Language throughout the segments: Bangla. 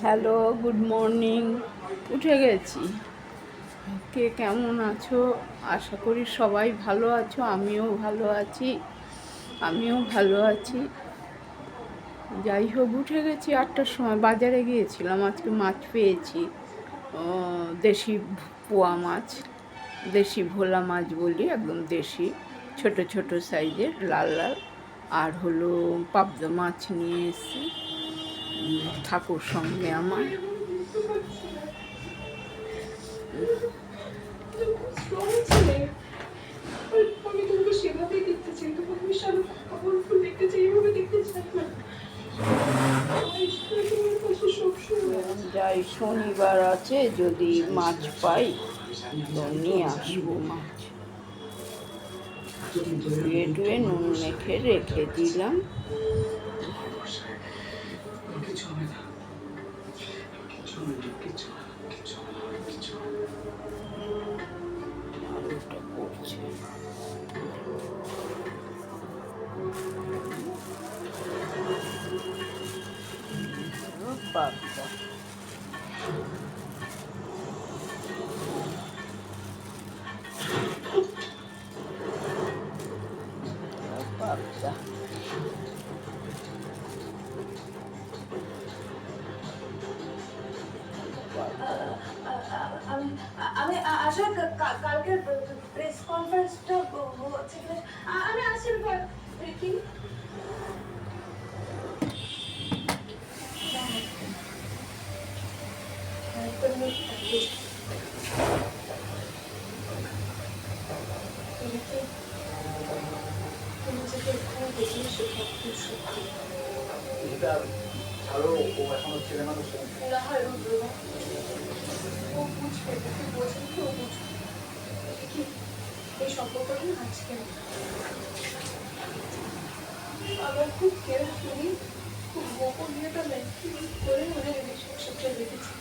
Hello, good morning. উঠে গেছি। কে কেমন আছো? আশা করি সবাই ভালো আছো। আমিও ভালো আছি। যাই হোক, উঠে গেছি 8টার সময়। বাজারে গিয়েছিলাম, আজকে মাছ পেয়েছি। দেশি পোয়া মাছ, দেশি ভোলা মাছ বলি, একদম দেশি, ছোট ছোট সাইজের, লাল লাল। আর হলো পাবদা মাছ নিয়ে এসেছি। ঠাকুর সঙ্গে আমার। যাই, শনিবার আছে, যদি মাছ পাই তো নিয়ে আসবো মাছ। ধুয়ে টুয়ে নুন মেখে রেখে দিলাম। আলুটা পড়ছে। পাবদা, পাবদা। আমি আসলে কালকের প্রেস কনফারেন্সটা হচ্ছে আমি আসছি কি ছাড়ো, ও এখনো ছেলে মানুষ না হয় রুদ্র ও বুঝবে, তুই বোঝেন কি ও বুঝবে কি এই সম্পর্কটা না আজকে আমার খুব কেয়ারফুলি, খুব গোপনীয়তা মেনটেন করে মনে রিলেশনশিপটা রেখেছি।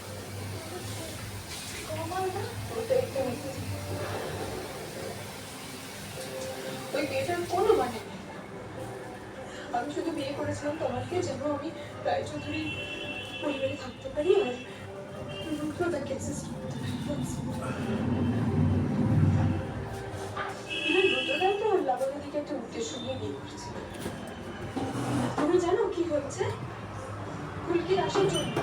আমার না ওটা একটা মেসেজ, ওই বিয়েটার কোনো মানে নেই। আমি শুধু বিয়ে করেছিলাম তোমাকে যেন আমি রায়চৌধুরী পরিবারে থাকতে পারি আর রুদ্রদাকে এক্সিস্ট করতে পারি। রুদ্রদাই তো লাবণ্যদিকে একটা উদ্দেশ্য নিয়ে বিয়ে করছে। তুমি জানো কি হচ্ছে? ফুলকির আসার জন্য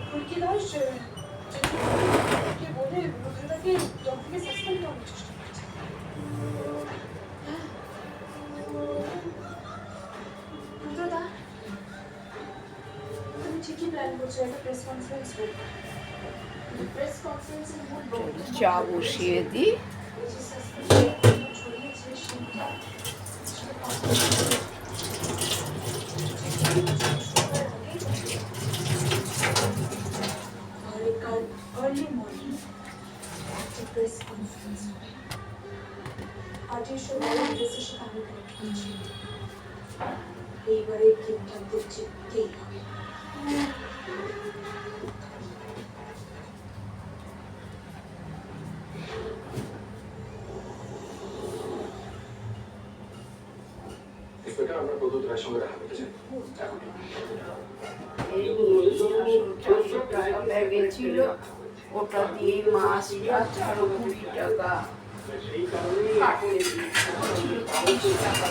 ফুলকি দাস বলে রুদ্রদাকে জব থেকে সাসপেন্ড করার চেষ্টা করছে। রুদ্রদা, তুমি ঠিকই প্ল্যান করছো একটা প্রেস কনফারেন্স করবে। প্রেস কনফারেন্সের মূল চা বসিয়ে দিই। ছড়িয়েছে সেটা अर्ली मॉर्निंग একটা প্রেস কনফারেন্স হবে। আর্টিস্টের বড় ডিসিশন আমি কালেক্ট করছি। এইবারে গেমটা জিততেই হবে। ইন্সপেক্টর, আমরা প্রদ্যুৎ রায়ের সঙ্গে দেখা করতে চাই এখন। এই 400 টাকা ব্যাগে ছিল, ওটা দিয়ে মাছটা 20 টাকা কাটতে দিয়েছি। 30 টাকা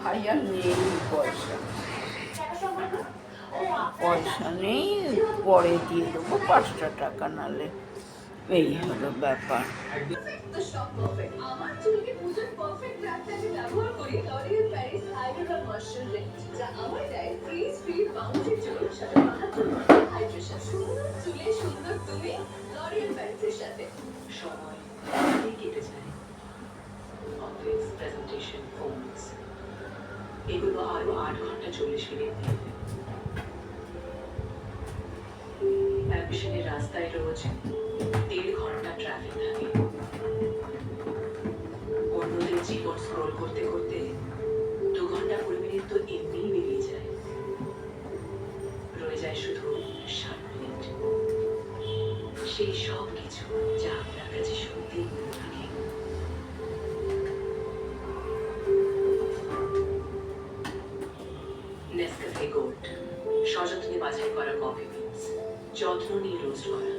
ভাইয়া নেই পয়সা, পয়সা নেই, পরে দিয়ে দেবো 5টা টাকা, নালে এই হলো ব্যাপার। আমার চুলকে পুজোর পারফেক্ট রাখতে আমি ব্যবহার করি লরিয়াল প্যারিস হাইড্রোলার ময়েশ্চার রেঞ্জ, যা আমার দেয় ফ্রিজ ফ্রি বাউন্ডারি চুলের সাথে মাহাত্ম হাইড্রেশন। সুন্দর চুলে সুন্দর তুমি লরিয়াল প্যারিসের সাথে। সময় কেটে যায়, অফিস প্রেজেন্টেশন, ফোনস, এগুলো আরো 8 ঘন্টা 40 মিনিট নেবে। অ্যাম্বিশনের রাস্তায় রোজ 1.5 ঘন্টা ট্রাফিক থাকে। অন্যদের জীবন স্ক্রোল করতে করতে 2 ঘন্টা 20 মিনিট তো এমনিই বেরিয়ে যায়। রয়ে যায় শুধু 7 মিনিট, সেই সব কিছু যা আপনার কাছে সত্যি থাকে। নেসক্যাফে গোল্ড, সযত্নে সযত্নে বাছাই করা কফি বিনস, যত্ন নিয়ে রোস্ট করা,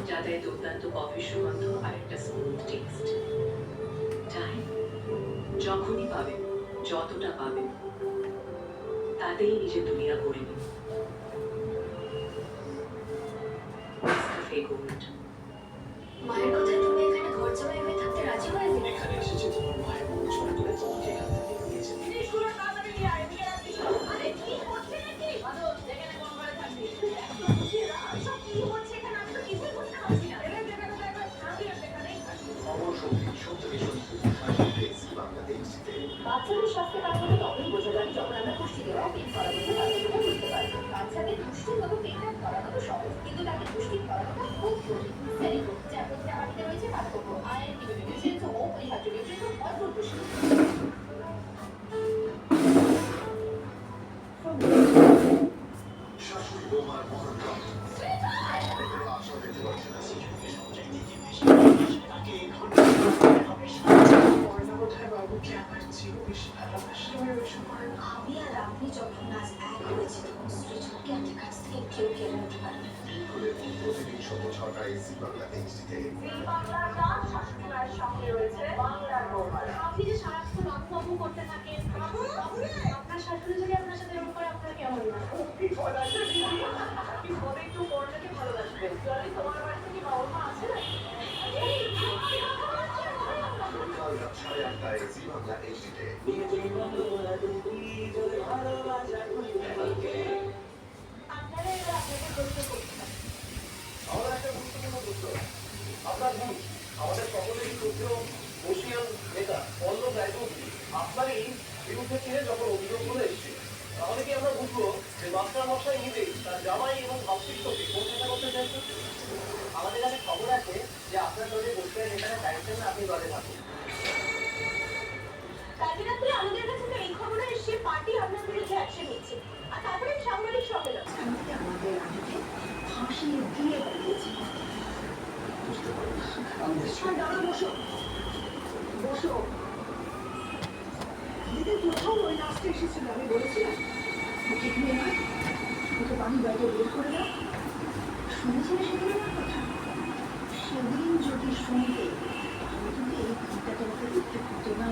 যাতে দুর্দান্ত কফির সুগন্ধ আর একটা স্মুথ টেস্ট। টাইম যখনই পাবেন, যতটা পাবেন, তাতেই নিজের দুনিয়া করে নিন। Nescafe gold. মায়ের কথায় তুমি এখানে ঘর জামাই হয়ে থাকতে রাজি হয়ে গেলে? এখানে এসেছি তোমার মায়ের মনোযোগ করে তোমাকে এখান থেকে নিয়ে যেতে। জিনিসগুলো তাড়াতাড়ি নিয়ে আয়, এদিকে রাখবি সব। আরে কি হচ্ছে নাকি? বাদল, যেখানে কোন ঘরে থাকবি। একদম বুঝিয়ে দাও, এসব কি হচ্ছে এখানে? আমি তো কিছুই বুঝতে পারছি না। এদের যেখানে থাকবে, আমিও সেখানেই থাকবো। খবর সত্যি সত্যি সত্যি সত্যি বাংলা দেখছিতে বাচ্চাদের স্বাস্থ্যের কারণে তখন বোঝা যায় যখন আমরা পুষ্টি দেওয়া পেট করানোতে বাচ্চাদের বুঝতে পারি। বাচ্চাকে পুষ্টির মতো পেট করানো তো সহজ, কিন্তু তাকে পুষ্টি করানোটা খুব কঠিন। Very good. যা প্রতিটা বাড়িতে রয়েছে পাঠ্যক্রম আয়ের নিউট্রিশন ও পরিহার্য নিউট্রিশন অল্প পুষ্টি। শাশুড়ি বৌমার মরণ আশা দেখতে পাচ্ছি না কোথায় বাবুকে আমার চেয়েও বেশি ভালোবাসি। আমি আর আপনি যখন আজ এক হয়েছি তখন সৃজনকে আমাদের কাছ থেকে কেউ কেড়ে নিতে পারবে না। প্রতিদিন সন্ধ্যা 6টায় এসি বাংলা এইচডিতে। বাংলার গান শাশুড়ি মায়ের সঙ্গে রয়েছে বাংলার বৌমার। আপনি যে সারাক্ষণ বাবু করতে থাকেন, আপনার শাশুড়ি যদি আপনার সাথে এরকম করে আপনার কেমন লাগে? বিপদ আছে দিদি, বিপদে একটু বড়টাকে ভালোবাসবেন। যদি তোমার বাড়িতে কি বাবা মা আছে না? কাল রাত 8:30টায় এসি বাংলা এইচডিতে। আপনারা এবার আপনাকে প্রশ্ন করতে পারেন। আমাদের একটা গুরুত্বপূর্ণ তথ্য, আপনার ভুল, আমাদের সকলেরই শ্রদ্ধেয় বসিয়ান নেতা পল্লব রায়চৌধুরী আপনারই বিরুদ্ধে ছিলেন যখন অভিযোগগুলো এসেছে। তাহলে কি আমরা বুঝবো যে মাস্টার মশাই নিজেই তার জামাই এবং ভাবশিষ্যকে পরীক্ষা করতে চাইছেন? আমাদের কাছে খবর আছে যে আপনার দলে বসিয়ান নেতারা চাইছেন না আপনি দলে থাকুন। কালকে রাত্রে আমাদের কাছে তো এই খবর এসে পার্টি আপনার বিরুদ্ধে অ্যাকশন নিচ্ছে, আর তারপরে সাংবাদিক সম্মেলন। আমাদের আগে ফাঁসি দিয়ে বেরিয়েছে। দাঁড়া, বসো বসো। দিদি কোথাও ওই লাস্টে এসেছিল, আমি বলেছিলাম ওকে এখানে নয়, ওকে বাড়ি বাইরে বের করে দাও। শুনেছিলে সেদিন আমার কথা? সেদিন যদি শুনতে আমি কিন্তু এই গানটা তোমাকে দেখতে হতো না।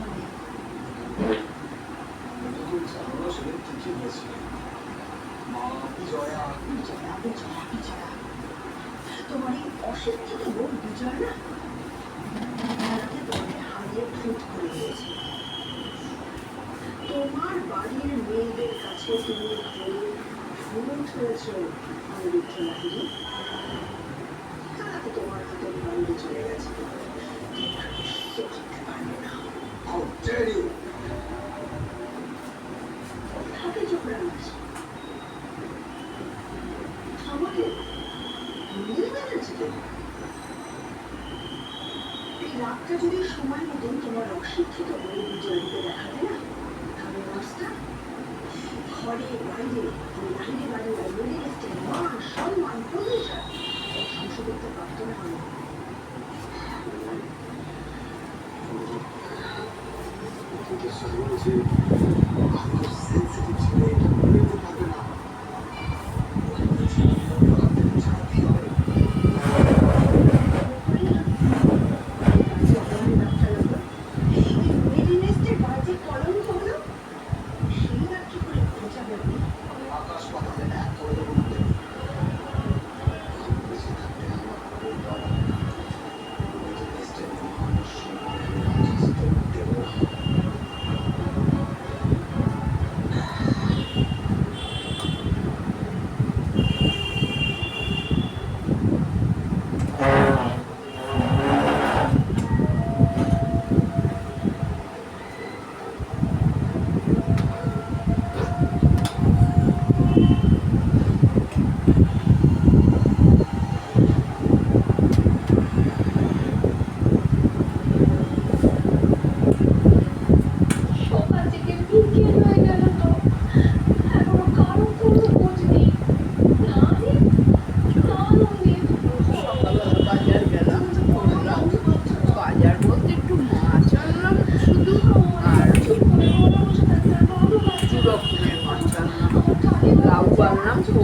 সেদিন ঠিকই হয়েছিল। মা জয়া বিজয়া বিজয়া বিজয়া, তোমার এই অশিক্ষিত বোন বিজয় না, রাতে তোমাকে হারিয়ে ভূত করে দিয়েছে। তোমার বাড়ির মেয়েদের কাছে তুমি ভূত হয়েছ অনিরুদ্ধ লাহিড়ী। তারাতে তোমার হাতে বন্দি চলে গেছে, তোমার কিচ্ছু করতে পারবে না। How dare you! থাকে চোখরাজ আমাকে মেরে বেড়েছে। এই রাতটা যদি সময় মতন তোমার অশিক্ষিত বলে বিজয়ীকে দেখাবে না, তাহলে রাস্তা ঘরে বাইরে লাইনে বাইরে লাইব্রেরি মান সম্মান প্রতিষ্ঠা ধ্বংস করতে পারত না। আমি কিন্তু শুনুন যে আমি সেন্সিটিভ ছেলে, বলতে পারবে না। ছাড়তেই হবে। আকাশ পাতালে এক করে দেবো বলে। বেঁচে থাকতে আমার কোনো দল নেই। নিজের দেশে মানুষ সম্মানের রাজস্ব দেব না।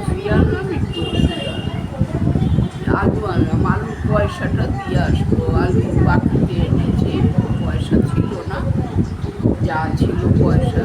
কফি আনলাম, একটু ওষুধ আনলাম, আলু আনলাম, আলুর পয়সাটা দিয়ে আসবো। আলু বাকিতে এনেছি, পয়সা ছিল না, যা ছিল পয়সা